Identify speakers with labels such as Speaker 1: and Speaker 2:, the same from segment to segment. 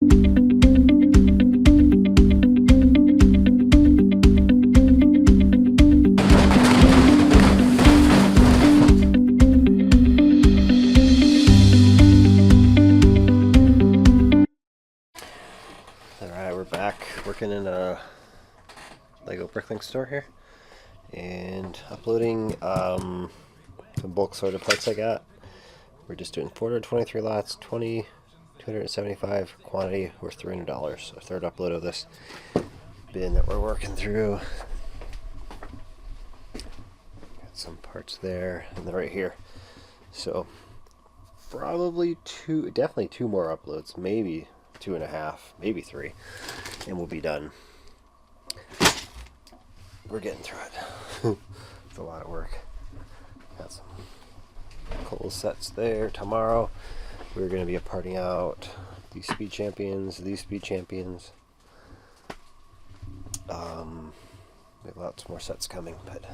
Speaker 1: Alright, we're back working in a Lego Bricklink store here and uploading some bulk sorted parts I got. We're just doing 423 lots, 275 quantity worth $300. So third upload of this bin that we're working through. Got some parts there and then right here. So probably definitely two more uploads, maybe 2.5, maybe 3, and we'll be done. We're getting through it. It's a lot of work. Got some cool sets there. Tomorrow we're going to be parting out these speed champions, we have lots more sets coming, but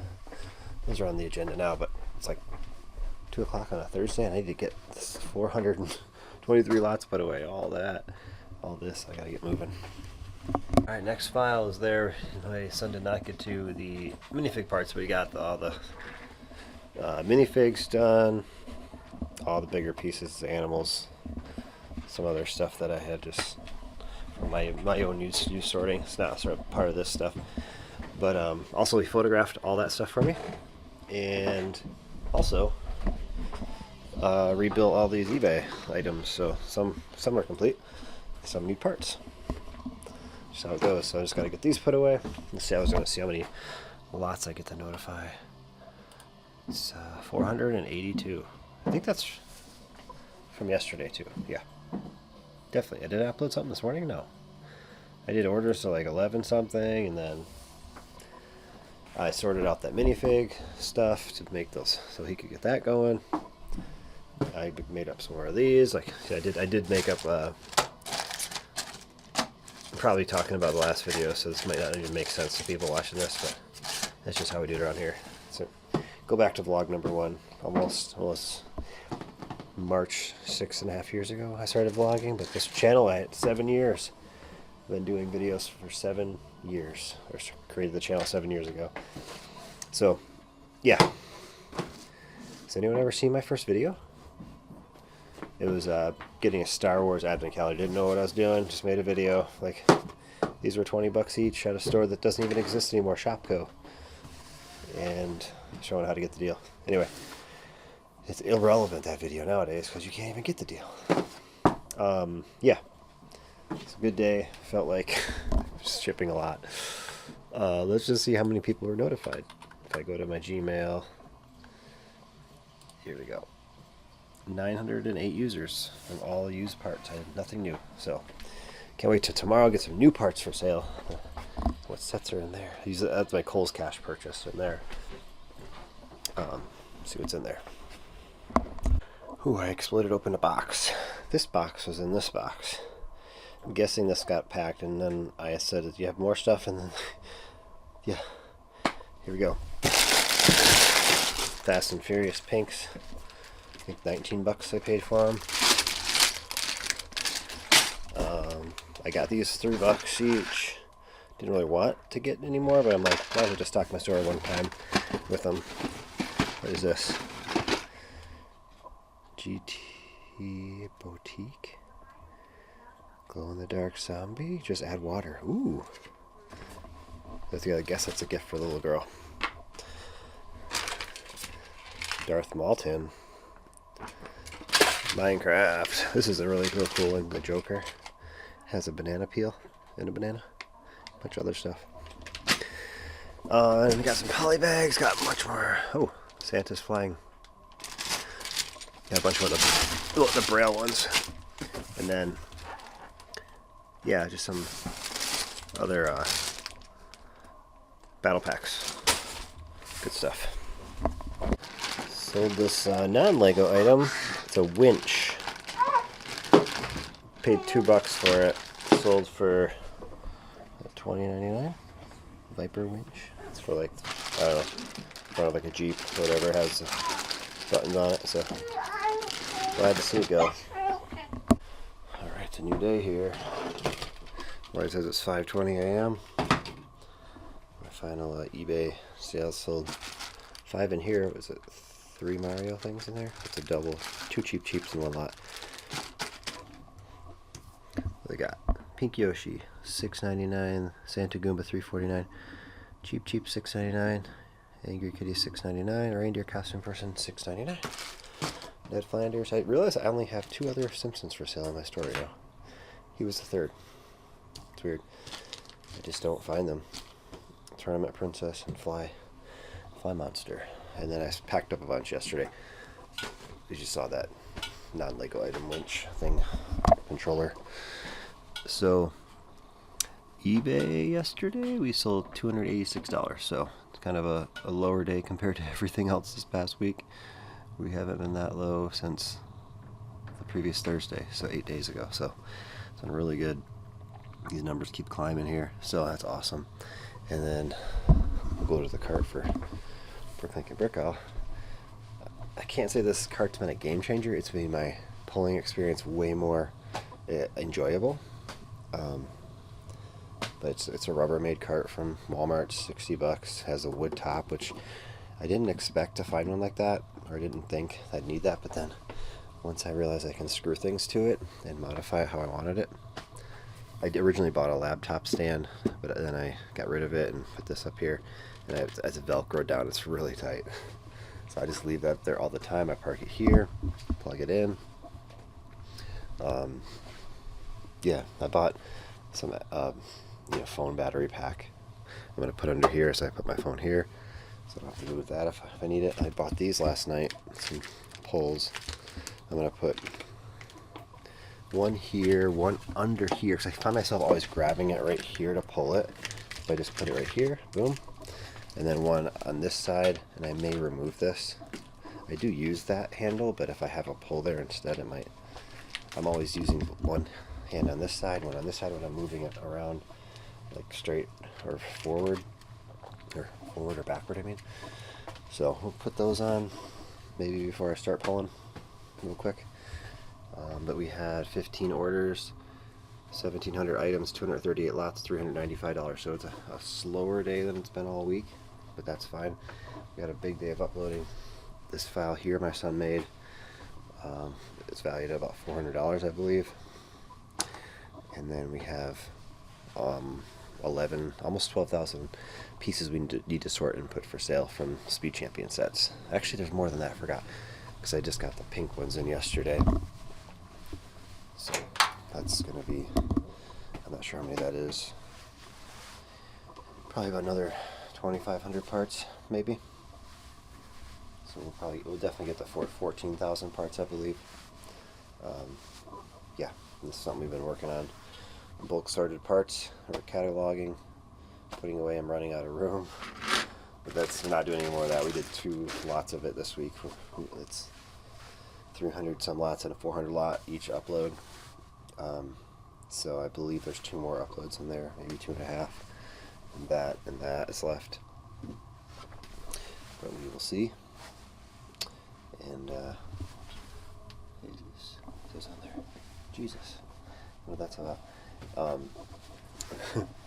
Speaker 1: those are on the agenda now. But it's like 2 o'clock on a Thursday and I need to get this 423 lots put away. All this, I gotta get moving. Alright, next file is there. My son did not get to the minifig parts, but we got all the minifigs done, all the bigger pieces, the animals, some other stuff that I had just for my own use sorting. It's not sort of part of this stuff, but also he photographed all that stuff for me, and also rebuilt all these eBay items. So some are complete, some need parts. Just how it goes. So I just got to get these put away. Let's see. I was going to see how many lots I get to notify. It's 482. I think that's from yesterday too. Yeah, definitely. I did upload something this morning. No, I did orders to like 11 something, and then I sorted out that minifig stuff to make those so he could get that going. I made up some more of these. Like I did make up. I'm probably talking about the last video, so this might not even make sense to people watching this, but that's just how we do it around here. So go back to vlog number 1. Almost March, 6.5 years ago I started vlogging, but this channel I had 7 years. I've been doing videos for 7 years, or created the channel 7 years ago. So yeah, has anyone ever seen my first video? It was getting a Star Wars advent calendar. Didn't know what I was doing, just made a video. Like, these were 20 bucks each at a store that doesn't even exist anymore, Shopco, and showing how to get the deal. Anyway, it's irrelevant, that video, nowadays, because you can't even get the deal. Yeah, it's a good day. Felt like shipping a lot. Let's just see how many people were notified. If I go to my Gmail, here we go. 908 users and all used parts. I had nothing new, so can't wait till tomorrow. Get some new parts for sale. What sets are in there? That's my Kohl's Cash purchase in there. See what's in there. Ooh, I exploded open a box. This box was in this box. I'm guessing this got packed, and then I said, "Do you have more stuff?" And then, yeah, here we go. Fast and Furious pinks. I think 19 bucks I paid for them. I got these $3 each. Didn't really want to get any more, but I'm like, might as well just stock my store one time with them. What is this? GT Boutique. Glow-in-the-dark zombie. Just add water. Ooh. I guess that's a gift for the little girl. Darth Maul tin. Minecraft. This is a really real cool one. The Joker has a banana peel and a banana. A bunch of other stuff. And we got some poly bags. Got much more. Oh, Santa's flying. Got a bunch of the Braille ones. And then, yeah, just some other battle packs. Good stuff. Sold this non-Lego item. It's a winch. Paid $2 for it. Sold for $20.99. Viper winch. It's for like, I don't know, front of like a Jeep or whatever. It has buttons on it, so glad to see it go. Alright, a new day here. Well, it says it's 5:20 a.m. My final eBay sales sold 5 in here. Was it 3 Mario things in there? It's a double. 2 cheap cheaps in one lot. They got Pink Yoshi, $6.99. Santa Goomba, $3.49. Cheap Cheap, $6.99. Angry Kitty, $6.99. Reindeer Costume Person, $6.99. Ned Flanders. I realize I only have 2 other Simpsons for sale in my store right now. He was the 3rd. It's weird. I just don't find them. Tournament Princess and Fly Monster. And then I packed up a bunch yesterday. You just saw that non-Lego item winch thing controller. So eBay yesterday we sold $286. So it's kind of a lower day compared to everything else this past week. We haven't been that low since the previous Thursday, so 8 days ago. So it's been really good. These numbers keep climbing here, so that's awesome. And then we'll go to the cart for Bricklink and Brickowl. I can't say this cart's been a game changer. It's made my pulling experience way more enjoyable. But it's a Rubbermaid cart from Walmart, $60. Has a wood top, which I didn't expect to find one like that, or I didn't think I'd need that. But then once I realized I can screw things to it and modify it how I wanted it. I originally bought a laptop stand, but then I got rid of it and put this up here. And as it Velcroed down, it's really tight. So I just leave that there all the time. I park it here, plug it in. Yeah, I bought some phone battery pack. I'm going to put under here, so I put my phone here. So I don't have to move that if I need it. I bought these last night, some poles. I'm going to put one here, one under here, because I find myself always grabbing it right here to pull it. So I just put it right here, boom. And then one on this side, and I may remove this. I do use that handle, but if I have a pull there instead, it might. I'm always using one hand on this side, one on this side when I'm moving it around, like straight or forward or backward, I mean. So we'll put those on maybe before I start pulling real quick. But we had 15 orders, 1,700 items, 238 lots, $395. So it's a slower day than it's been all week, but that's fine. We got a big day of uploading. This file here my son made. It's valued at about $400, I believe. And then we have 11, almost 12,000 pieces we need to sort and put for sale from Speed Champion sets. Actually, there's more than that, I forgot, because I just got the pink ones in yesterday. So that's going to be, I'm not sure how many that is. Probably about another 2,500 parts, maybe. So we'll definitely get the 14,000 parts, I believe. Yeah, this is something we've been working on. Bulk sorted parts, we're cataloging, putting away. I'm running out of room, but we're not doing any more of that. We did 2 lots of it this week. It's 300 some lots and a 400 lot each upload. So I believe there's 2 more uploads in there, maybe 2.5, and that is left. But we will see. And Jesus, it says on there, Jesus. Well, that's about.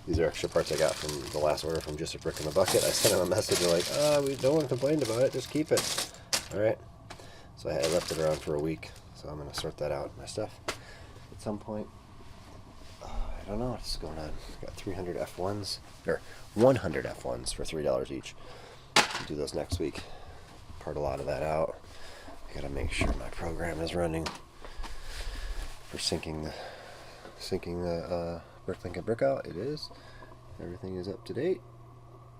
Speaker 1: These are extra parts I got from the last order from Just a Brick in the Bucket. I sent him a message and like, no one complained about it, just keep it. Alright. So I left it around for a week, so I'm going to sort that out, my stuff, at some point. I don't know what's going on. Got 300 F1s, or 100 F1s for $3 each. I'll do those next week. Part a lot of that out. I gotta make sure my program is running for syncing the Bricklink and Brickowl. It is. Everything is up to date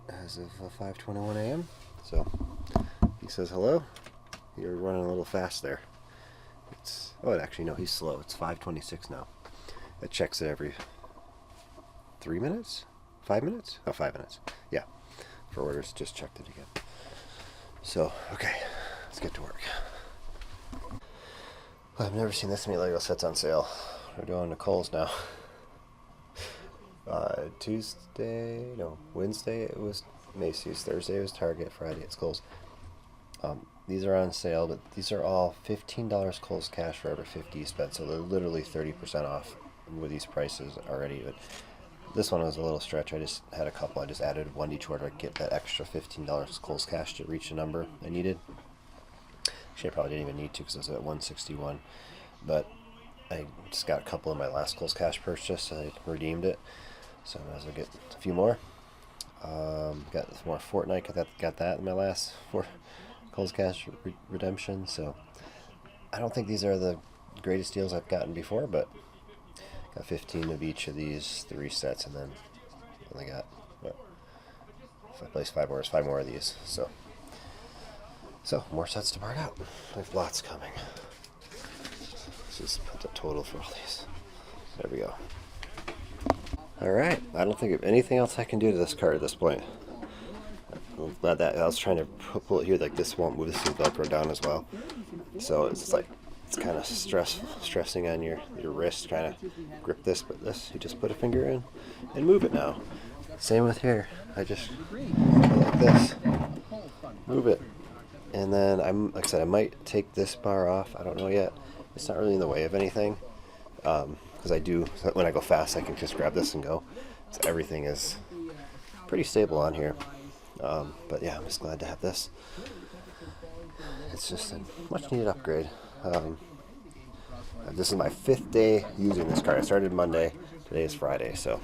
Speaker 1: as of 5:21 a.m. So he says hello. You're running a little fast there. Actually no, he's slow. It's 5:26 now. It checks it every 3 minutes? 5 minutes? Oh, 5 minutes. Yeah. For orders, just checked it again. So, okay, let's get to work. Well, I've never seen this many Lego sets on sale. We're going to Kohl's now. Wednesday it was Macy's, Thursday it was Target, Friday it's Kohl's. These are on sale, but these are all $15 Kohl's cash for every 50 you spend, so they're literally 30% off with these prices already. But this one was a little stretch. I just had a couple. I just added one to each order to get that extra $15 Kohl's Cash to reach the number I needed. Actually, I probably didn't even need to because I was at 161. But I just got a couple in my last Kohl's Cash purchase, so I redeemed it. So I might as well get a few more. Got more Fortnite. Got that in my last Kohl's Cash redemption. So I don't think these are the greatest deals I've gotten before, but got 15 of each of these 3 sets, and then only got, what, if I place 5 orders, 5 more of these. So more sets to part out. I have lots coming. Let's just put the total for all these. There we go. Alright, I don't think of anything else I can do to this cart at this point. I'm glad that I was trying to pull it here, like this won't move, this is Velcro down as well. So it's like, it's kind of stressing on your wrist, kind of grip this, but this, you just put a finger in and move it now. Same with here, I just go like this, move it. And then, like I said, I might take this bar off, I don't know yet. It's not really in the way of anything. Because I do, when I go fast, I can just grab this and go. So everything is pretty stable on here. But yeah, I'm just glad to have this. It's just a much needed upgrade. This is my 5th day using this cart. I started Monday, today is Friday, so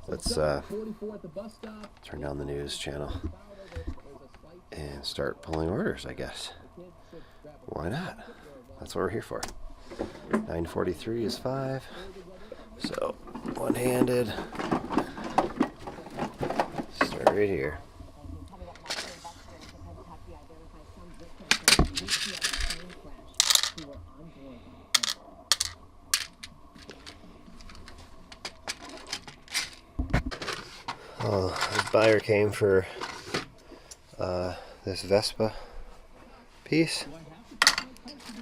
Speaker 1: let's turn down the news channel and start pulling orders, I guess. Why not? That's what we're here for. 943 is 5. So, one-handed. Start right here. Oh, this buyer came for this Vespa piece.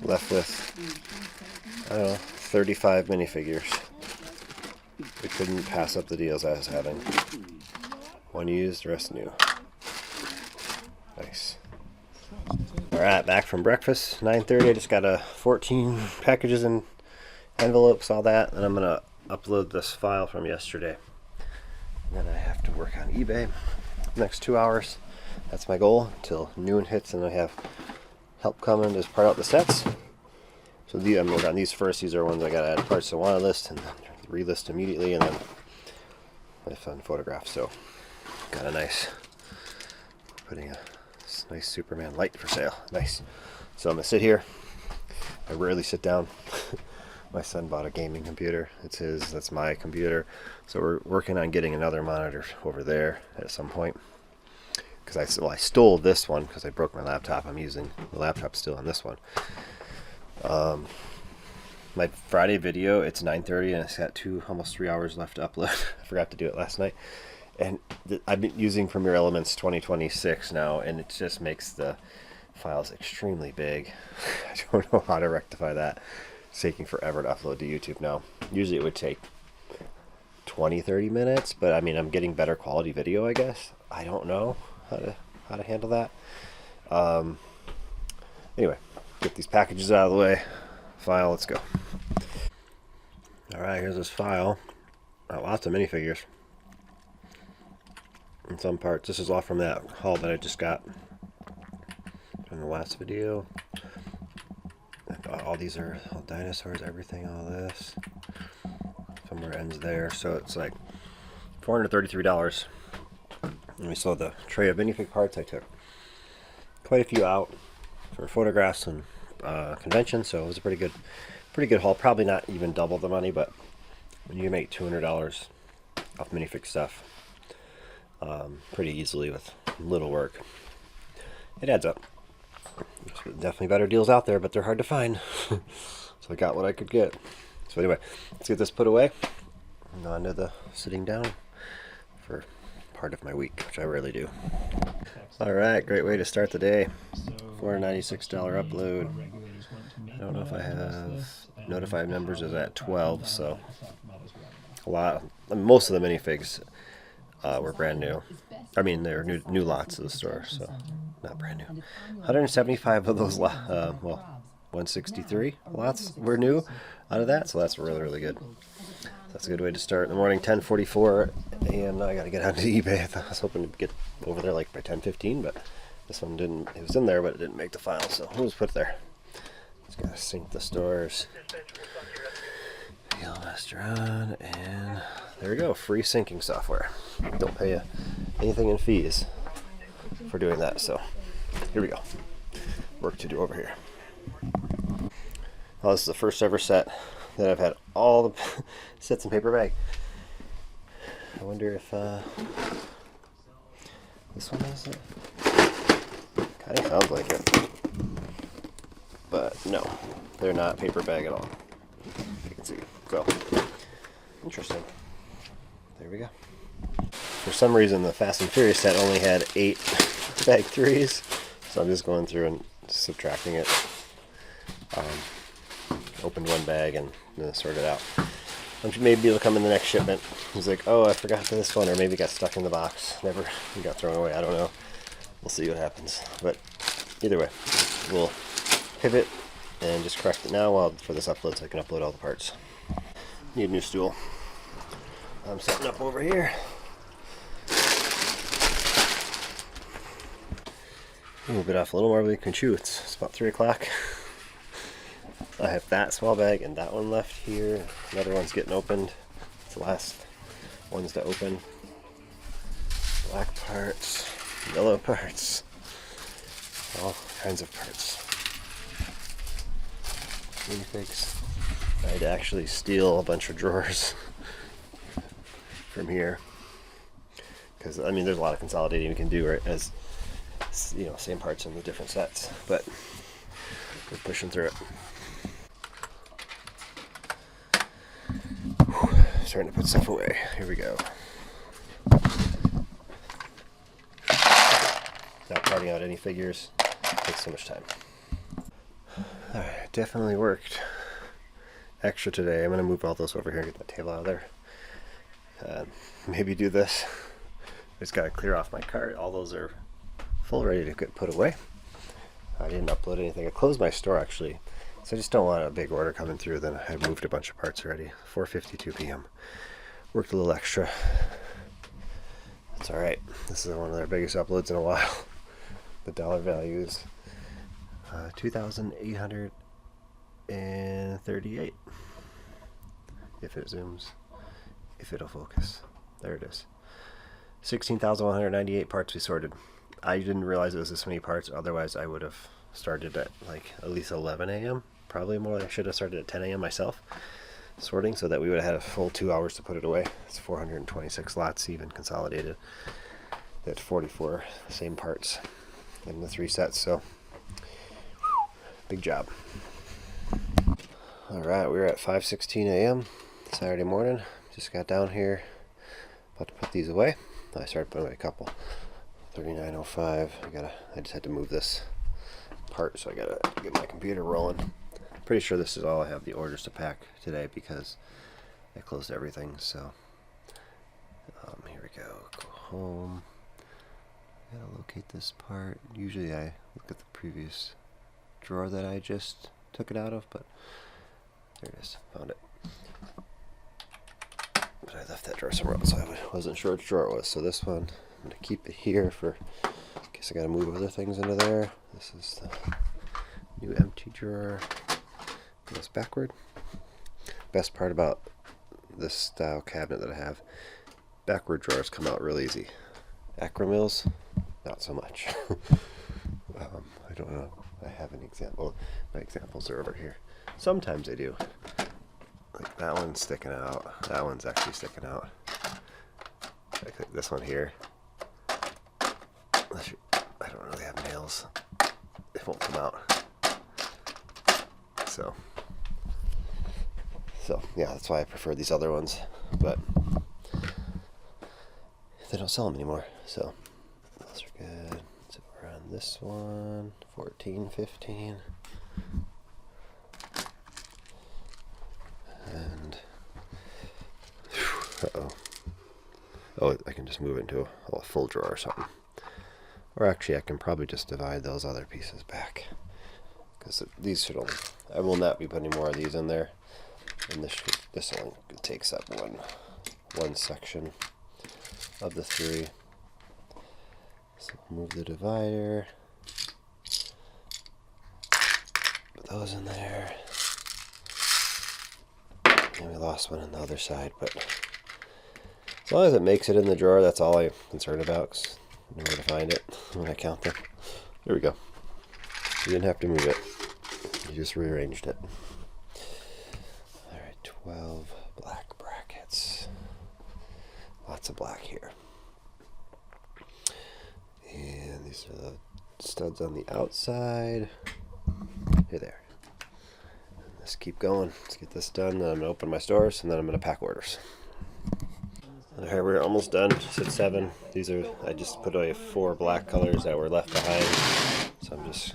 Speaker 1: Left with, I don't know, 35 minifigures. We couldn't pass up the deals I was having. One used, the rest new. Nice. Alright, back from breakfast, 9:30. I just got 14 packages and envelopes, all that, and I'm going to upload this file from yesterday. And then I have to work on eBay next 2 hours. That's my goal until noon hits, and I have help coming to part out the sets. So I'm working on these first. These are ones I got to add parts to want to list and then relist immediately, and then my fun photographs. So got a nice, putting a nice Superman light for sale. Nice. So I'm gonna sit here. I rarely sit down. My son bought a gaming computer. It's his. That's my computer. So we're working on getting another monitor over there at some point. Because I stole this one because I broke my laptop. I'm using the laptop still on this one. My Friday video, it's 9:30 and it's got almost 3 hours left to upload. I forgot to do it last night. And I've been using Premiere Elements 2026 now, and it just makes the files extremely big. I don't know how to rectify that. It's taking forever to upload to YouTube now. Usually it would take 20-30 minutes, but I mean, I'm getting better quality video, I guess. I don't know how to handle that. Anyway, get these packages out of the way. File, let's go. Alright, here's this file. Lots of minifigures. In some parts. This is all from that haul that I just got from the last video. All these are all dinosaurs, everything, all this. Somewhere ends there. So it's like $433. And we saw the tray of minifig parts. I took quite a few out for photographs and convention, so it was a pretty good haul. Probably not even double the money, but when you make $200 off minifig stuff pretty easily with little work, it adds up. There's definitely better deals out there, but they're hard to find. So I got what I could get. So anyway, let's get this put away and on to the sitting down for part of my week, which I rarely do. Alright, great way to start the day. $496 upload. I don't know if I have notified members is at 12, so a lot. Most of the minifigs were brand new. I mean, they're new lots of the store, so not brand new. 175 of those, 163 lots were new out of that, so that's really good. That's a good way to start in the morning. 10:44 a.m. I got to get onto eBay. I was hoping to get over there like by 10:15, but this one didn't. It was in there, but it didn't make the file, so we'll just put it there. Just gotta sync the stores. Messed around, and there we go. Free syncing software. Don't pay you anything in fees for doing that. So here we go. Work to do over here. Well, this is the first ever set that I've had all the sets in paper bag. I wonder if this one is it. Kind of sounds like it, but no, they're not paper bag at all. You can see. So interesting. There we go. For some reason, the Fast and Furious set only had 8 bag 3s, so I'm just going through and subtracting it. Opened one bag and then sorted it out. Maybe it'll come in the next shipment. He's like, oh, I forgot this one, or maybe it got stuck in the box. Never got thrown away. I don't know. We'll see what happens. But either way, we'll pivot and just correct it now while for this upload, so I can upload all the parts. Need a new stool. I'm setting up over here. We'll bit off a little more than we can chew. It's about 3 o'clock. I have that small bag and that one left here. Another one's getting opened. It's the last ones to open. Black parts, yellow parts, all kinds of parts. Minifigs. I had to actually steal a bunch of drawers from here because I mean there's a lot of consolidating we can do, right? As you know, same parts in the different sets, but we're pushing through it. Starting to put stuff away. Here we go. Not parting out any figures. Takes so much time. Alright, definitely worked. Extra today. I'm going to move all those over here and get that table out of there. Maybe do this. I just got to clear off my cart. All those are full, ready to get put away. I didn't upload anything. I closed my store actually. So I just don't want a big order coming through. Then I moved a bunch of parts already. 4:52 p.m. Worked a little extra. That's alright. This is one of their biggest uploads in a while. The dollar value is 2,838. If it zooms. If it'll focus. There it is. 16,198 parts we sorted. I didn't realize it was this many parts. Otherwise I would have started at like at least 11 a.m. Probably more. I should have started at 10 a.m. myself sorting, so that we would have had a full 2 hours to put it away. It's 426 lots even consolidated. That's 44 same parts in the 3 sets. So big job. All right, we're at 5:16 a.m. Saturday morning. Just got down here, about to put these away. I started putting away a couple. 3905. I just had to move this part, so I gotta get my computer rolling. Pretty sure this is all I have the orders to pack today because I closed everything. So here we go. Go home. I gotta locate this part. Usually I look at the previous drawer that I just took it out of, but there it is. Found it. But I left that drawer somewhere else, so I wasn't sure which drawer it was. So this one, I'm going to keep it here for in case I got to move other things into there. This is the new empty drawer. Goes backward. Best part about this style cabinet that I have, backward drawers come out real easy. Acromills, not so much. I don't know. I have an example. My examples are over here. Sometimes I do. Like that one's sticking out. That one's actually sticking out. Like this one here. I don't really have nails. It won't come out. So yeah, that's why I prefer these other ones. But they don't sell them anymore. So those are good. So we're on this one. 14, 15. And oh, I can just move it into a full drawer or something. Or actually, I can probably just divide those other pieces back, because these should only. I will not be putting more of these in there, and this it takes up one section of the 3. So move the divider. Put those in there. And we lost one on the other side, but as long as it makes it in the drawer, that's all I'm concerned about, 'cause I know where to find it when I count them. There we go. You didn't have to move it. You just rearranged it. Alright, 12 black brackets. Lots of black here. And these are the studs on the outside. Hey there. Let's keep going. Let's get this done. Then I'm going to open my stores, and then I'm going to pack orders. Alright, we're almost done. Just at 7. These are, I just put away 4 black colors that were left behind. So I'm just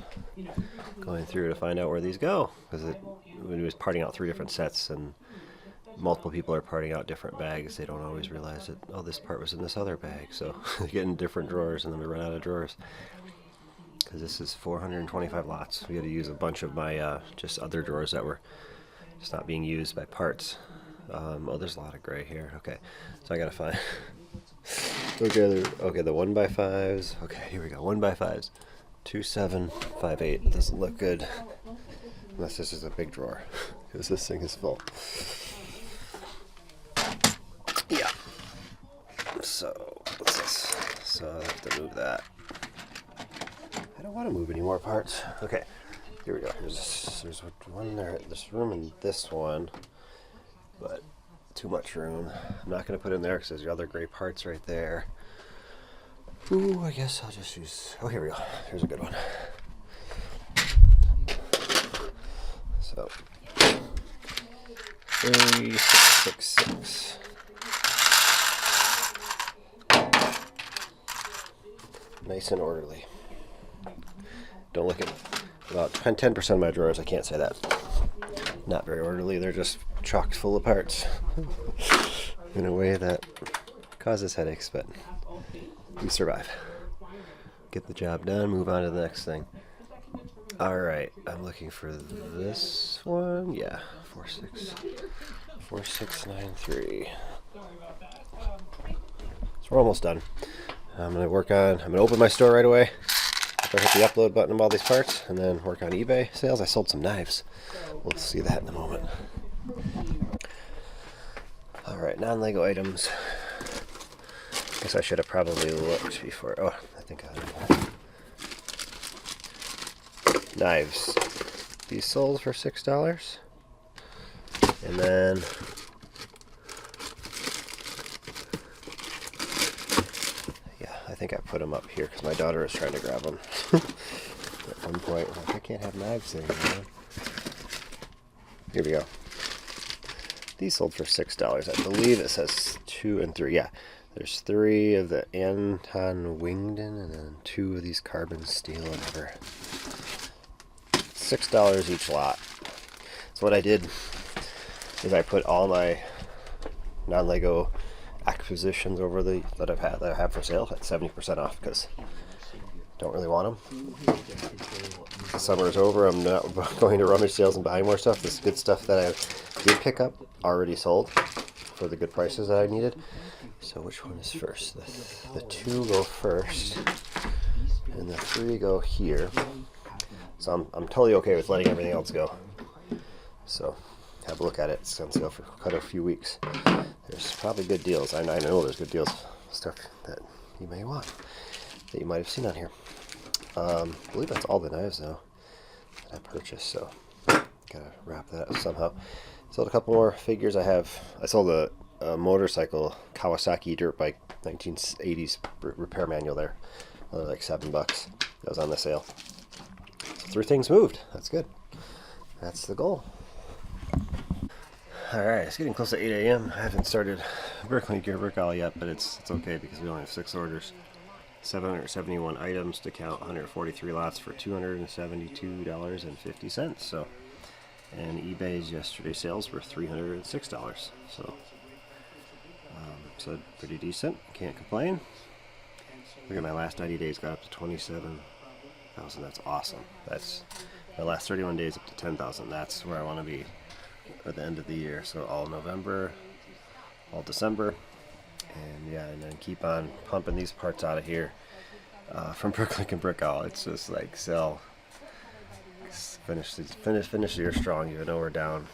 Speaker 1: going through to find out where these go. Because when we was parting out 3 different sets, and multiple people are parting out different bags, they don't always realize that, oh, this part was in this other bag. So they get in different drawers, and then we run out of drawers. Because this is 425 lots. We had to use a bunch of my just other drawers that were just not being used by parts. Oh, there's a lot of gray here. Okay, so I gotta find. Okay, the 1x5s. Okay, here we go. 1x5s. 2, 7, 5, 8. It doesn't look good unless this is a big drawer, because this thing is full. Yeah. So what's this? So I have to move that. I don't want to move any more parts. Okay, here we go. There's one there. There's room in this one, but too much room. I'm not going to put it in there because there's the other gray parts right there. Ooh, I guess I'll just use. Oh, here we go. Here's a good one. So 3666. Nice and orderly. Don't look at about 10% of my drawers. I can't say that. Not very orderly. They're just chocked full of parts in a way that causes headaches, but we survive. Get the job done. Move on to the next thing. All right. I'm looking for this one. Yeah, 4693. So we're almost done. I'm going to open my store right away. After I hit the upload button of all these parts, and then work on eBay sales. I sold some knives. We'll see that in a moment. Alright, non-Lego items. Guess I should have probably looked before. Oh, I think I have knives. These sold for $6. And then I think I put them up here because my daughter is trying to grab them. At one point, like, I can't have knives there, man. Here we go. These sold for $6. I believe it says 2 and 3. Yeah, there's 3 of the Anton Wingdon and then 2 of these carbon steel, whatever. $6 each lot. So what I did is I put all my non-Lego acquisitions over that I have for sale at 70% off, because don't really want them. The summer is over. I'm not going to rummage sales and buy more stuff. This good stuff that I did pick up already sold for the good prices that I needed. So which one is first? The 2 go first, and the 3 go here. So I'm totally okay with letting everything else go. So have a look at it. It's on sale for quite a few weeks. There's probably good deals. I know there's good deals. Stuff that you may want, that you might have seen on here. I believe that's all the knives, though, that I purchased. So gotta wrap that up somehow. Sold a couple more figures. I sold a motorcycle Kawasaki dirt bike 1980s repair manual there. Like $7. That was on the sale. So 3 things moved. That's good. That's the goal. Alright, it's getting close to 8 a.m. I haven't started Bricklink or Brickowl yet, but it's okay because we only have 6 orders. 771 items to count, 143 lots for $272.50. So, and eBay's yesterday sales were $306. So pretty decent. Can't complain. Look at my last 90 days got up to 27,000. That's awesome. That's my last 31 days up to 10,000. That's where I want to be at the end of the year. So all November, all December. And yeah, and then keep on pumping these parts out of here from Bricklink and Brickowl. It's just like sell, finish the year strong, even though we're down,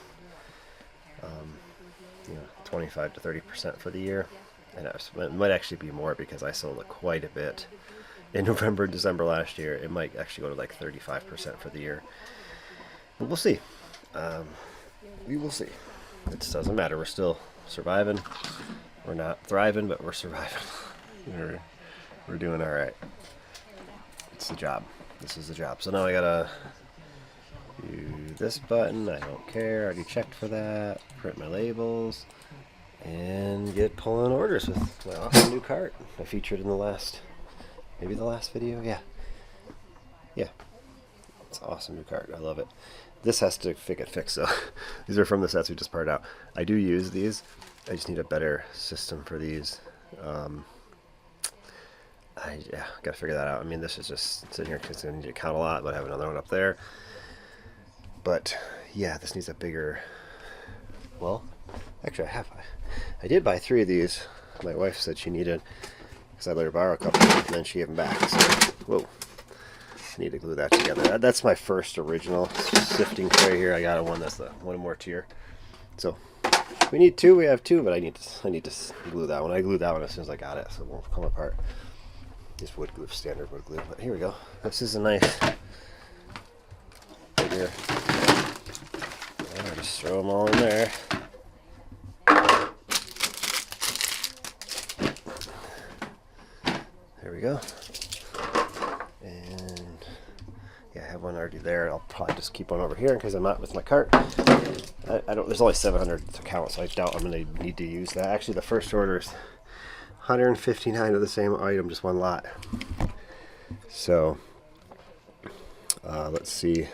Speaker 1: 25 to 30% for the year. And it might actually be more because I sold it quite a bit in November and December last year. It might actually go to like 35% for the year. But we'll see. We will see. It doesn't matter. We're still surviving. We're not thriving, but we're surviving. we're doing all right. It's the job. This is the job. So now I gotta do this button. I don't care. I already checked for that. Print my labels. And get pulling orders with my awesome new cart. I featured in the last video. Yeah. It's an awesome new cart. I love it. This has to get fixed though. These are from the sets we just parted out. I do use these. I just need a better system for these. Gotta figure that out. I mean, this is just sitting here because I need to count a lot, but I have another one up there. But yeah, this needs a bigger. Well, actually, I did buy 3 of these. My wife said she needed, because I let her borrow a couple, and then she gave them back. So, whoa. I need to glue that together. That's my first original sifting tray here. I got one that's the one more tier. So we need 2. We have 2, but I need to glue that one. I glued that one as soon as I got it, so it won't come apart. Just wood glue, standard wood glue. But here we go. This is a nice bigger. I'll just throw them all in there. There we go. And yeah, I have one already there. I'll probably just keep one over here because I'm not with my cart. I don't. There's only 700 to count, so I doubt I'm going to need to use that. Actually, the first order is 159 of the same item, just one lot. So let's see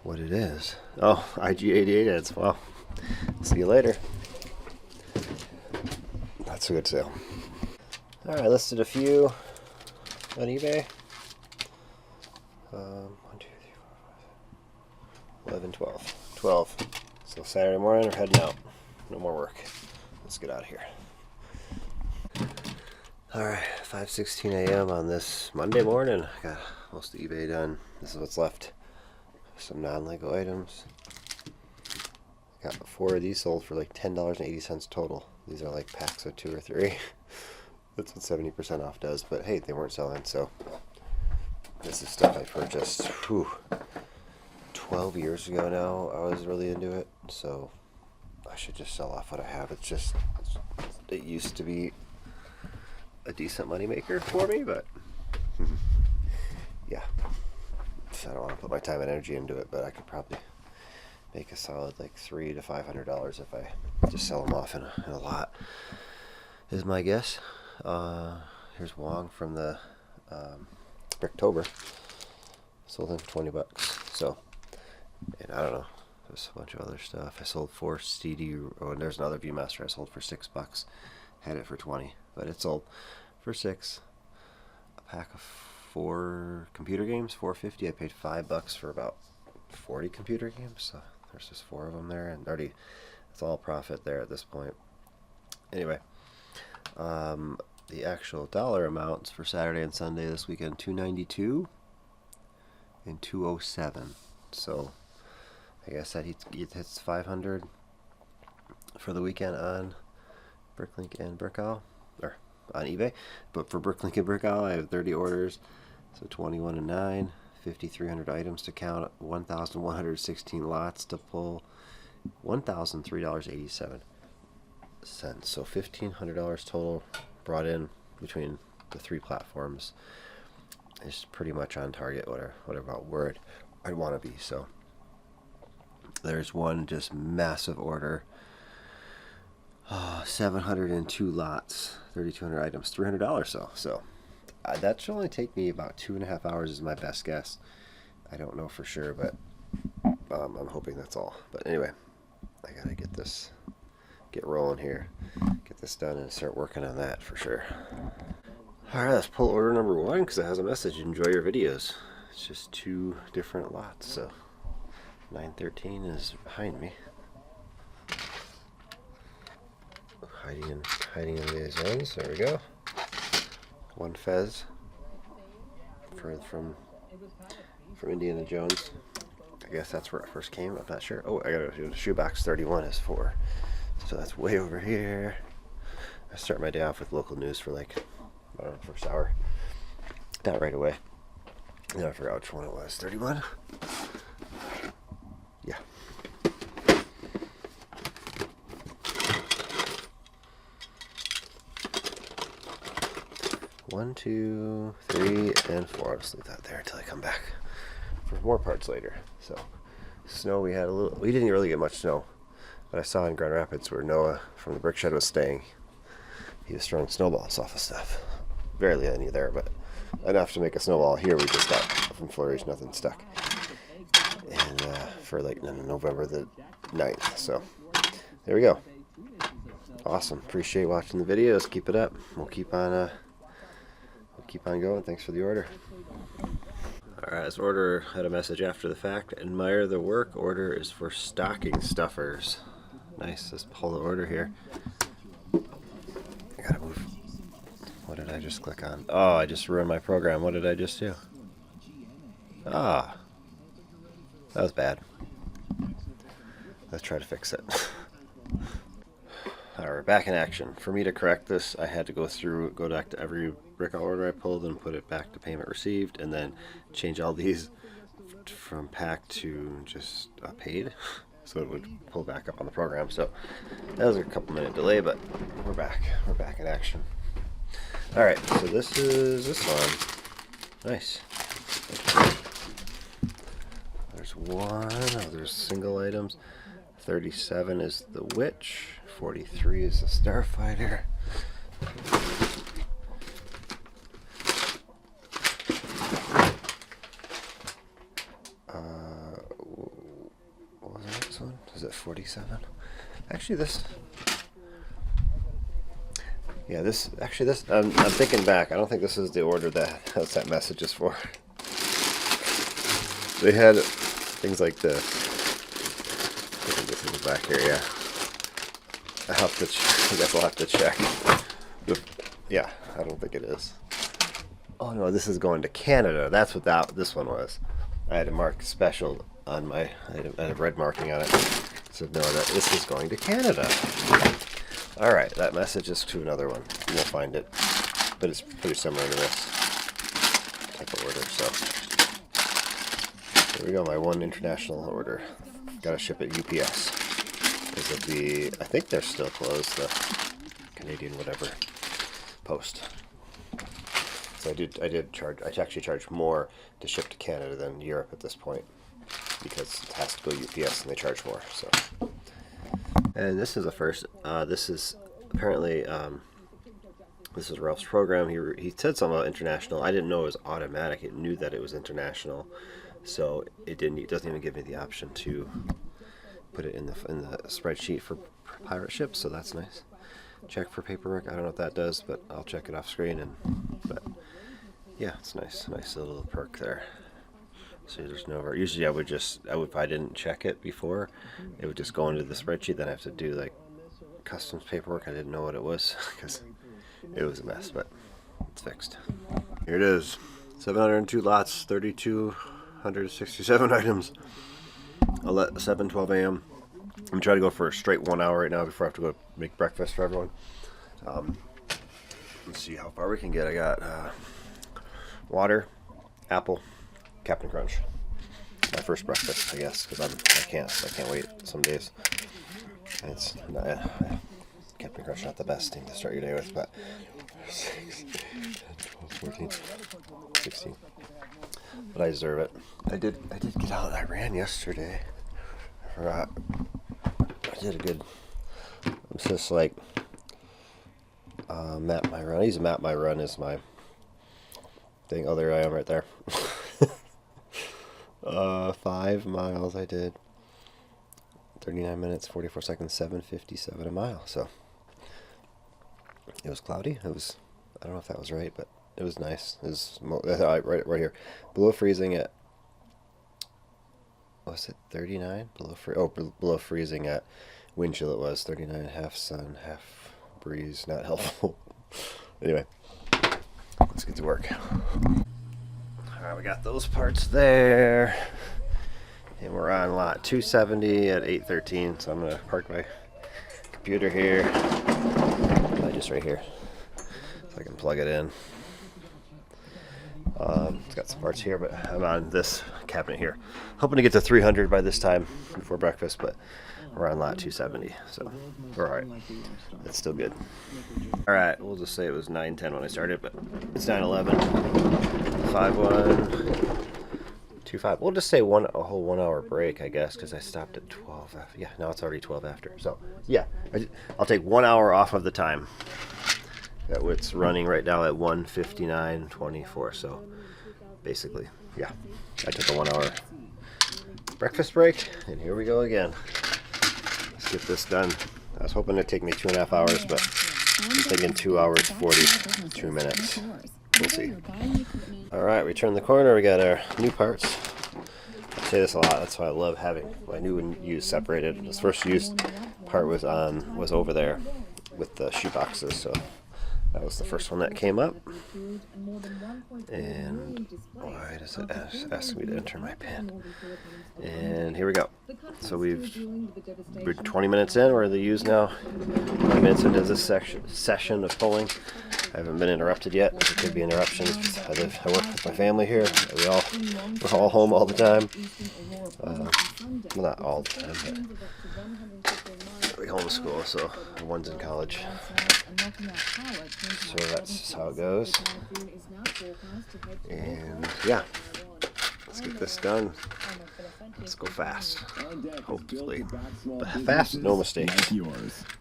Speaker 1: what it is. Oh, IG88 ads. Well, see you later. That's a good sale. All right, listed a few on eBay. 1, 2, 3, 4, 5, 11, 12. So Saturday morning, we're heading out. No more work. Let's get out of here. All right, 5:16 a.m. on this Monday morning. Got most of eBay done. This is what's left. Some non-Lego items. Got 4 of these sold for like $10.80 total. These are like packs of 2 or 3. That's what 70% off does, but hey, they weren't selling, so this is stuff I purchased 12 years ago now. I was really into it, so I should just sell off what I have. It used to be a decent moneymaker for me, but yeah, so I don't want to put my time and energy into it, but I could probably make a solid like $300 to $500 if I just sell them off in a lot, is my guess. Here's Wong from the Bricktober. Sold him for $20. So, and I don't know. There's a bunch of other stuff. I sold 4 CD. Oh, and there's another Viewmaster I sold for $6. Had it for 20, but it sold for 6. A pack of 4 computer games, $4.50. I paid $5 for about 40 computer games. So there's just 4 of them there, and already it's all profit there at this point. Anyway. The actual dollar amounts for Saturday and Sunday this weekend, $292 and $207. So I guess that hits 500 for the weekend on Bricklink and Brickowl, or on eBay. But for Bricklink and Brickowl, I have 30 orders, so 21 and 9, 5,300 items to count, 1,116 lots to pull, $1,003.87. So $1,500 total brought in between the 3 platforms. It's pretty much on target, whatever word I'd want to be. So there's one just massive order, 702 lots, 3,200 items, $300. So that should only take me about 2.5 hours is my best guess. I don't know for sure, but I'm hoping that's all. But anyway, I gotta get rolling here, get this done, and start working on that for sure. Alright, let's pull order number 1 because it has a message: enjoy your videos. It's just 2 different lots, so 913 is behind me. hiding in these ones. There we go. One fez from Indiana Jones. I guess that's where it first came. I'm not sure. Oh, I gotta do the shoebox 31 is for. So that's way over here. I start my day off with local news for like, I don't know, first hour. Not right away. Then I forgot which one it was. 31? Yeah. One, two, three, and four. I'll just leave that there until I come back for more parts later. So, snow, we had a little. We didn't really get much snow, but I saw in Grand Rapids where Noah from the brick shed was staying. He was throwing snowballs off of stuff. Barely any there, but enough to make a snowball. Here we just got from flurries, nothing stuck. And for like November the 9th. So there we go. Awesome. Appreciate watching the videos. Keep it up. We'll keep on going. Thanks for the order. Alright, this order had a message after the fact. Admire the work. Order is for stocking stuffers. Nice. Let's pull the order here. I gotta move. What did I just click on? Oh, I just ruined my program. What did I just do? Ah. That was bad. Let's try to fix it. Alright, we're back in action. For me to correct this, I had to go back to every Brickowl order I pulled and put it back to payment received, and then change all these from packed to just paid, so it would pull back up on the program. So that was a couple minute delay, but we're back. We're back in action. Alright, so this is this one. Nice. There's one. Oh, there's single items. 37 is the witch. 43 is the starfighter. What was the next one? Is it 47? Actually, this. Yeah, this. Actually, this. I'm thinking back. I don't think this is the order that that message is for. They had things like this. I think this is back here. Yeah. I guess I'll have to check. Yeah, I don't think it is. Oh no, this is going to Canada. That's what this one was. I had to mark special on my. I had red marking on it. So no, this is going to Canada. All right, that message is to another one. You won't find it, but it's pretty similar to this type of order. So there we go. My one international order. Got to ship it UPS. Because of the, I think they're still closed, the Canadian whatever post. So I actually charge more to ship to Canada than Europe at this point, because it has to go UPS and they charge more. So, and this is a first. This is apparently this is Ralph's program. He said something about international. I didn't know it was automatic. It knew that it was international, so it doesn't even give me the option to put it in the spreadsheet for pirate ships, so that's nice. Check for paperwork. I don't know what that does, but I'll check it off screen. But yeah, it's nice little perk there. So there's no. Usually if I didn't check it before, it would just go into the spreadsheet. Then I have to do like customs paperwork. I didn't know what it was because it was a mess, but it's fixed. Here it is. 702 lots, 3,267 items. 7:12 a.m. I'm trying to go for a straight 1 hour right now before I have to go make breakfast for everyone. Let's see how far we can get. I got water, apple, Captain Crunch. My first breakfast, I guess, because I can't wait some days. And it's not, Captain Crunch not the best thing to start your day with, but 6, 12, 14, 16. But I deserve it. I did get out. I ran yesterday. I forgot. I did a good. It's just like map my run. I use map my run as my thing. Oh, there I am right there. 5 miles I did. 39 minutes, 44 seconds, 7:57 a mile. So it was cloudy. It was. I don't know if that was right, but it was nice. It was right here, below freezing at. Was it 39? Below freezing at wind chill. It was 39, half sun, half breeze, not helpful. Anyway, let's get to work. Alright, we got those parts there. And we're on lot 270 at 813. So I'm going to park my computer here. Just right here. So I can plug it in. It's got some parts here, but I'm on this cabinet here. Hoping to get to 300 by this time before breakfast, but we're on lot 270, so we're alright. It's still good. Alright, we'll just say it was 9:10 when I started, but it's 9:11. 5:1. 2:05. We'll just say a whole 1 hour break, I guess, because I stopped at 12. Yeah, now it's already 12 after. So, yeah, I'll take 1 hour off of the time. It's running right now at 1:59:24. So, basically, yeah, I took a 1 hour breakfast break, and here we go again. Let's get this done. I was hoping it'd take me 2.5 hours, but I'm thinking 2 hours 42 minutes. We'll see. Alright, we turned the corner. We got our new parts. I say this a lot. That's why I love having my new and used separated. This first used part was over there with the shoe boxes, so that was the first one that came up. And why does it ask me to enter my PIN? And here we go. So we're 20 minutes in. We're in the used now. 20 minutes into this session of pulling. I haven't been interrupted yet. There could be interruptions because I work with my family here. We're all home all the time. Well, not all the time, but we homeschool, so one's in college. So that's just how it goes. And yeah, let's get this done. Let's go fast, hopefully. But fast, no mistakes.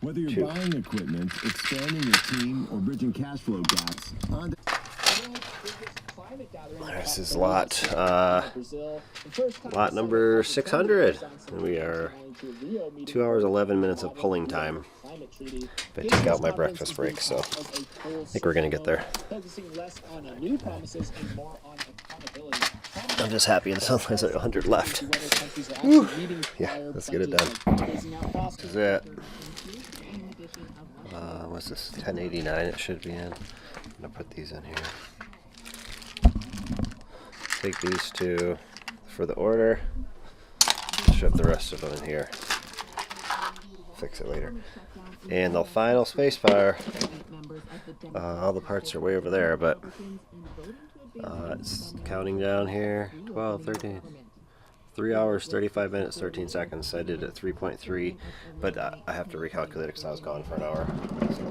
Speaker 2: Whether you're buying equipment, expanding your team, or bridging cash flow gaps.
Speaker 1: This is lot number 600. And we are 2 hours 11 minutes of pulling time. If I take out my breakfast break, so I think we're gonna get there. I'm just happy there's only 100 left. Woo. Yeah, let's get it done. This is it. What's this? 1089 it should be in. I'm gonna put these in here. Take these two for the order. Shove the rest of them in here. Fix it later. And the final spacebar. All the parts are way over there, but it's counting down here. 12, 13. 3 hours, 35 minutes, 13 seconds. I did it 3.3, but I have to recalculate it because I was gone for an hour. So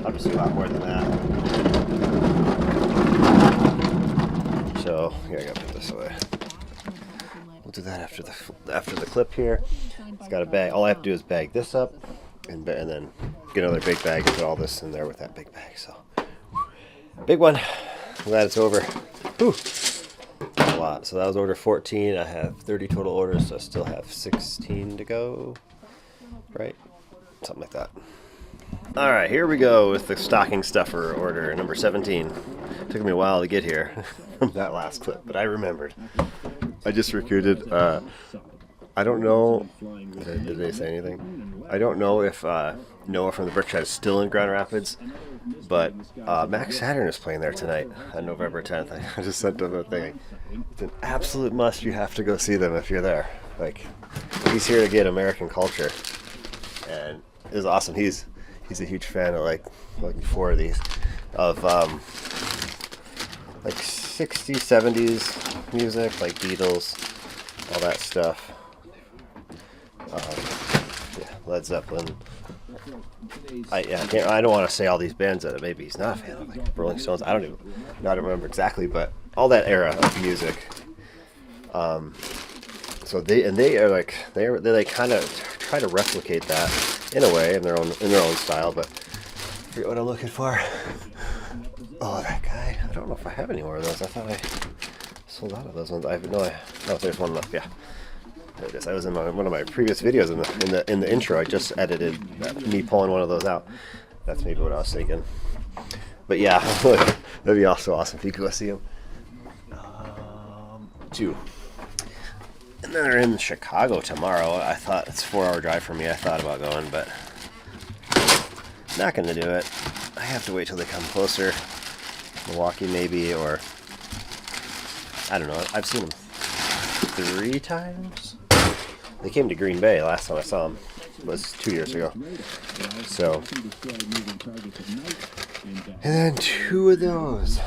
Speaker 1: I'll just do a lot more than that. So here, I gotta put this away. We'll do that after the clip here. It's got a bag. All I have to do is bag this up, and then get another big bag and put all this in there with that big bag. So big one. I'm glad it's over. Whew. A lot. So that was order 14. I have 30 total orders, so I still have 16 to go. Right? Something like that. Alright, here we go with the stocking stuffer order number 17. Took me a while to get here from that last clip, but I remembered. I just recruited, I don't know, did they say anything? I don't know if Noah from the Brick Shed is still in Grand Rapids, but Max Saturn is playing there tonight on November 10th. I just sent him a thing. It's an absolute must. You have to go see them if you're there. Like, he's here to get American culture, and it was awesome. He's a huge fan of like 4 of these, of like 60s, 70s music, like Beatles, all that stuff. Yeah, Led Zeppelin. I don't want to say all these bands that maybe he's not a fan of, like Rolling Stones. I don't remember exactly, but all that era of music. So they are like they kind of try to replicate that in a way in their own style, but I forget what I'm looking for. Oh, that guy! I don't know if I have any more of those. I thought I sold out of those ones. I have no idea. Oh, there's one left. Yeah, there it is. I was in one of my previous videos in the intro. I just edited me pulling one of those out. That's maybe what I was thinking. But yeah, that'd be also awesome if you could go see them. 2. And then they're in Chicago tomorrow. I thought it's a 4-hour drive for me. I thought about going, but Not gonna do it. I have to wait till they come closer. Milwaukee maybe, or I don't know. I've seen them 3 times. They came to Green Bay last time I saw them. It was 2 years ago. So, and then 2 of those.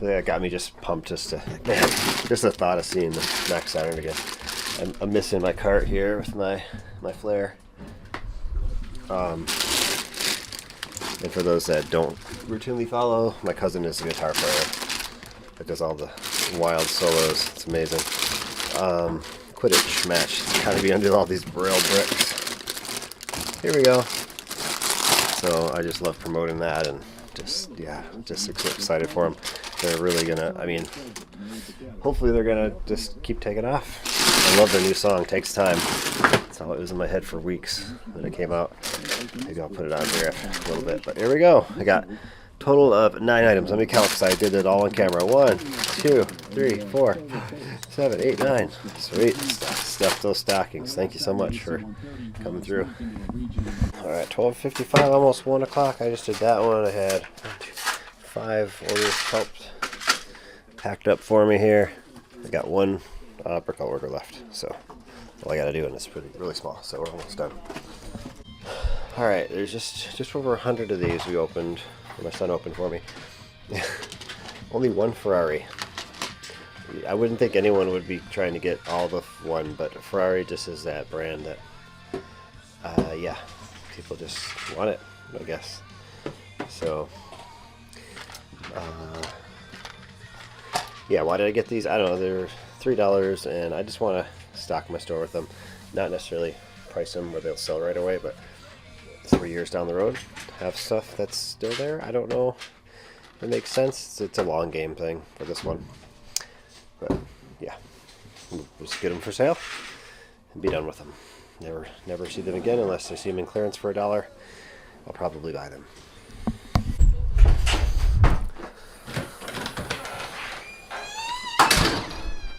Speaker 1: That got me just pumped just to, man, just the thought of seeing the Max Siren again. I'm missing my cart here with my flare. And for those that don't routinely follow, my cousin is a guitar player that does all the wild solos. It's amazing. Quidditch match. Gotta be under all these braille bricks. Here we go. So I just love promoting that, and just excited for them. They're really gonna, I mean, hopefully they're gonna just keep taking off. I love their new song, Takes Time. That's how it was in my head for weeks when it came out. Maybe I'll put it on here a little bit, but here we go. I got a total of 9 items. Let me count because I did it all on camera. 1, 2, 3, 4, 5, 7, 8, 9. Sweet. Stuff those stockings. Thank you so much for coming through. Alright, 12:55, almost 1 o'clock. I just did that one. I had 5 orders helped packed up for me here. I got 1 Brickowl order left, so all I gotta do, and it's really small, so we're almost done. Alright, there's just over 100 of these we opened, or my son opened for me. Only 1 Ferrari. I wouldn't think anyone would be trying to get all the one, but Ferrari just is that brand that yeah, people just want it, I guess. So yeah, why did I get these? I don't know. They're $3, and I just want to stock my store with them. Not necessarily price them where they'll sell right away, but 3 years down the road, have stuff that's still there. I don't know if it makes sense. It's a long game thing for this one. But yeah, we'll just get them for sale and be done with them. Never see them again unless I see them in clearance for $1. I'll probably buy them.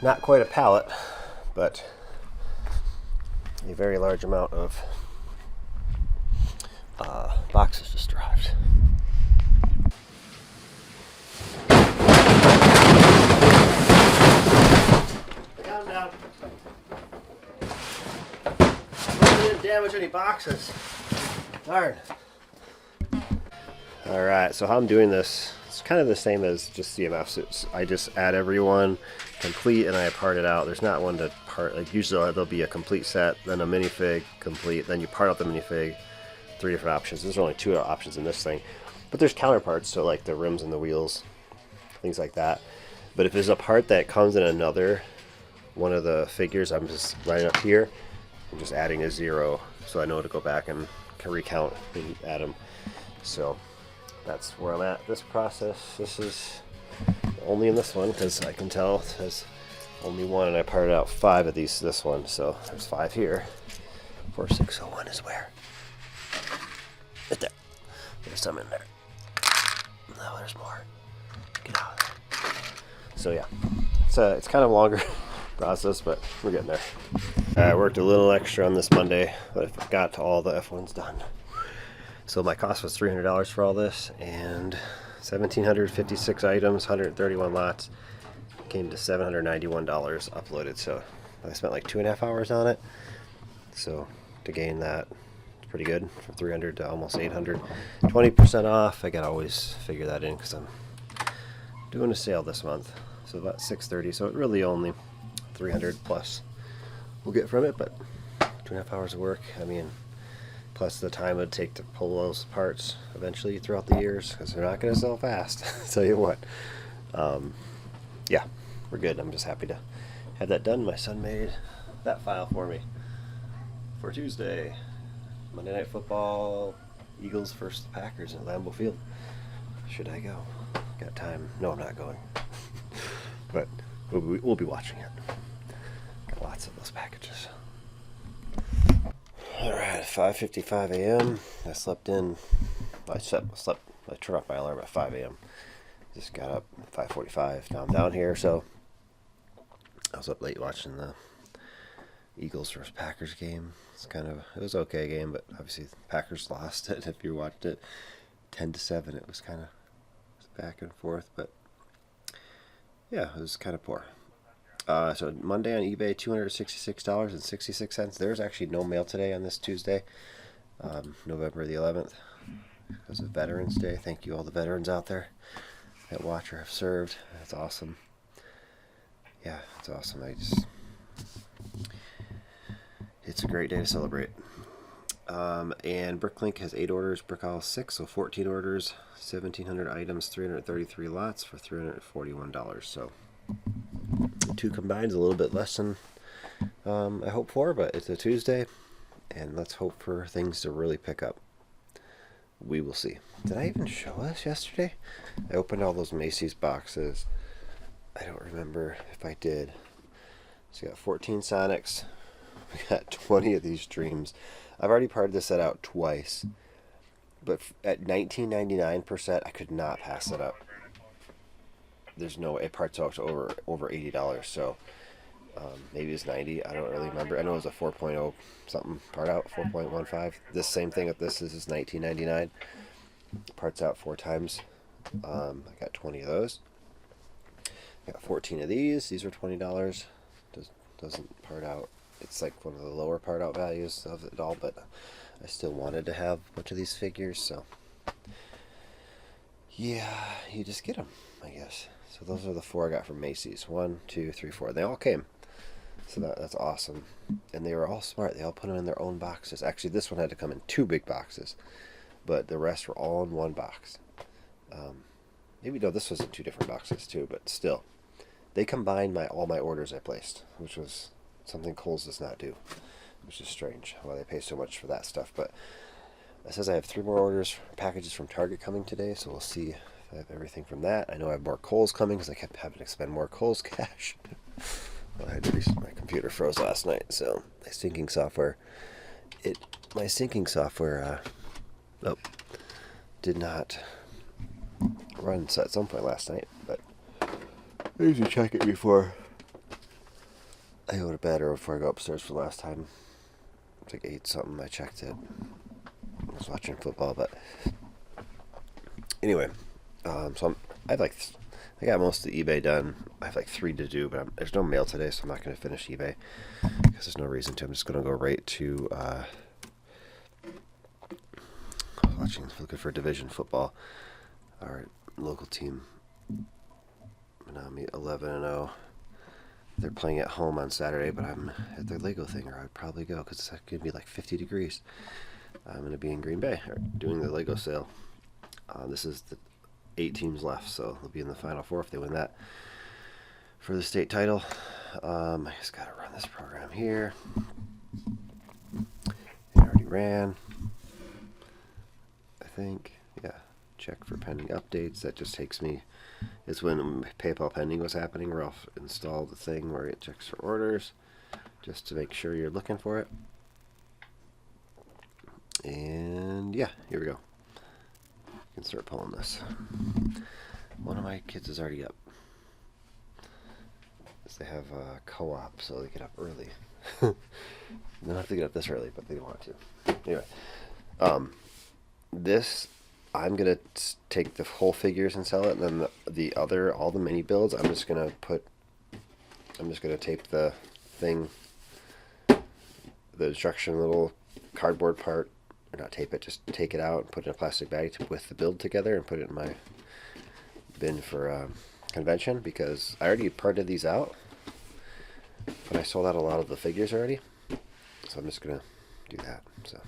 Speaker 1: Not quite a pallet, but a very large amount of boxes just arrived. Calm down. I didn't damage any boxes. Darn. Alright, so how I'm doing this, it's kind of the same as just CMFs. I just add everyone complete and I part it out. There's not one to part, like usually there'll be a complete set, then a minifig complete, then you part out the minifig. 3 different options. There's only 2 options in this thing, but there's counterparts, so like the rims and the wheels, things like that. But if there's a part that comes in another one of the figures, I'm just right up here, I'm just adding a 0 so I know to go back and can recount and add them. So that's where I'm at this process. This is only in this one because I can tell there's only 1 and I parted out 5 of these this one, so there's 5 here. 4601 is where? Right there. There's some in there. No, there's more. Get out of there. So yeah, it's kind of a longer process, but we're getting there. I worked a little extra on this Monday, but I got all the F1s done. So my cost was $300 for all this, and 1,756 items, 131 lots. Came to $791 uploaded, so I spent like 2.5 hours on it. So to gain that, it's pretty good, from 300 to almost 800. 20% off. I gotta always figure that in because I'm doing a sale this month, so about $630. So it really only 300 plus we'll get from it, but 2.5 hours of work. I mean, plus the time it would take to pull those parts eventually throughout the years, because they're not going to sell fast. I'll tell you what. Yeah, we're good. I'm just happy to have that done. My son made that file for me for Tuesday. Monday Night Football, Eagles versus the Packers at Lambeau Field. Should I go? Got time? No, I'm not going. But we'll be watching it. Got lots of those packages. Alright, 5:55 a.m. I slept in. I turned off my alarm at 5 a.m. Just got up at 5:45. Now I'm down here, so I was up late watching the Eagles versus Packers game. It was okay game, but obviously the Packers lost it. If you watched it, 10-7, it was kind of back and forth, but yeah, it was kind of poor. So Monday on eBay, $266.66. There's actually no mail today on this Tuesday, November the 11th, because of Veterans Day. Thank you all the veterans out there that watch or have served. That's awesome. Yeah, it's awesome. It's a great day to celebrate. And Bricklink has 8 orders, Brickowl 6, so 14 orders, 1,700 items, 333 lots for $341. So 2 combined is a little bit less than I hope for, but it's a Tuesday, and let's hope for things to really pick up. We will see. Did I even show us yesterday? I opened all those Macy's boxes. I don't remember if I did. So we got 14 Sonics. We got 20 of these Dreams. I've already parted this set out twice, but at $19.99%, I could not pass it up. There's no way it parts out to over $80. So maybe it's 90. I don't really remember. I know it was a 4.0 something part out, 4.15. This same thing at this is $19.99. Parts out 4 times. I got 20 of those. I got 14 of these. These are $20. Doesn't part out. It's like one of the lower part out values of it all, but I still wanted to have a bunch of these figures, so yeah, you just get them, I guess. So those are the 4 I got from Macy's. 1, 2, 3, 4. They all came, so that's awesome. And they were all smart. They all put them in their own boxes. Actually, this one had to come in 2 big boxes, but the rest were all in 1 box. Maybe no, this was in 2 different boxes too, but still, they combined all my orders I placed, which was something Kohl's does not do, which is strange why they pay so much for that stuff. But it says I have 3 more orders, packages from Target coming today, so we'll see if I have everything from that. I know I have more Kohl's coming because I kept having to spend more Kohl's cash. Well, I had to my computer froze last night, so my syncing software did not run at some point last night, but I usually check it before I go to bed or before I go upstairs for the last time. It's like 8 something. I checked it. I was watching football, but anyway, so I got most of the eBay done. I have like 3 to do, but there's no mail today, so I'm not going to finish eBay because there's no reason to. I'm just going to go right to looking for division football. Our local team, Manami 11-0. They're playing at home on Saturday, but I'm at their Lego thing, or I'd probably go because it's going to be like 50 degrees. I'm going to be in Green Bay doing the Lego sale. This is the 8 teams left, so they'll be in the Final 4 if they win that for the state title. I just got to run this program here. It already ran, I think. Yeah, check for pending updates. That just takes me. It's when PayPal pending was happening. Ralph installed the thing where it checks for orders just to make sure you're looking for it. And yeah, here we go. You can start pulling this. One of my kids is already up. They have a co-op, so they get up early. They don't have to get up this early, but they want to. Anyway, this. I'm gonna take the whole figures and sell it, and then all the mini builds, I'm just gonna tape the thing, the instruction little cardboard part, or not tape it, just take it out and put it in a plastic bag with the build together and put it in my bin for convention, because I already parted these out, but I sold out a lot of the figures already, so I'm just gonna do that. So.